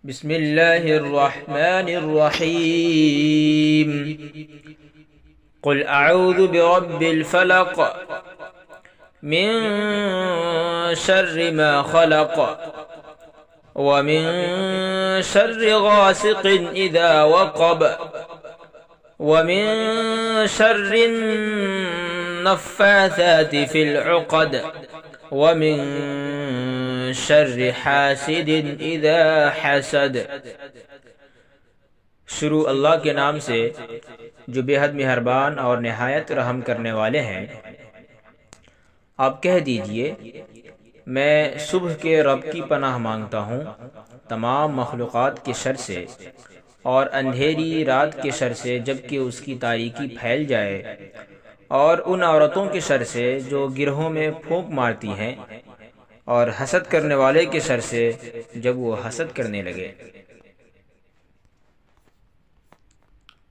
बिस्मिल्लाहिर्रहमानिर्रहीम। क़ुल अऊज़ु बिरब्बिल फ़लक़ मिन शर्रि मा ख़लक़ व मिन शर्रि गासिक़िन इज़ा वक़ब व मिन शर्रि नफ़्फ़ाथाति फ़िल उक़द व मिन शर्रि हासिदिन इज़ा हसद। शुरू अल्लाह के नाम से जो बेहद मेहरबान और निहायत रहम करने वाले हैं। आप कह दीजिए, मैं सुबह के रब की पनाह मांगता हूँ तमाम मखलूक़ात के शर से और अंधेरी रात के शर से जबकि उसकी तारीकी फैल जाए, और उन औरतों के शर से जो गिरहों में फूंक मारती हैं, और हसद करने वाले के शर से जब वो हसद करने लगे।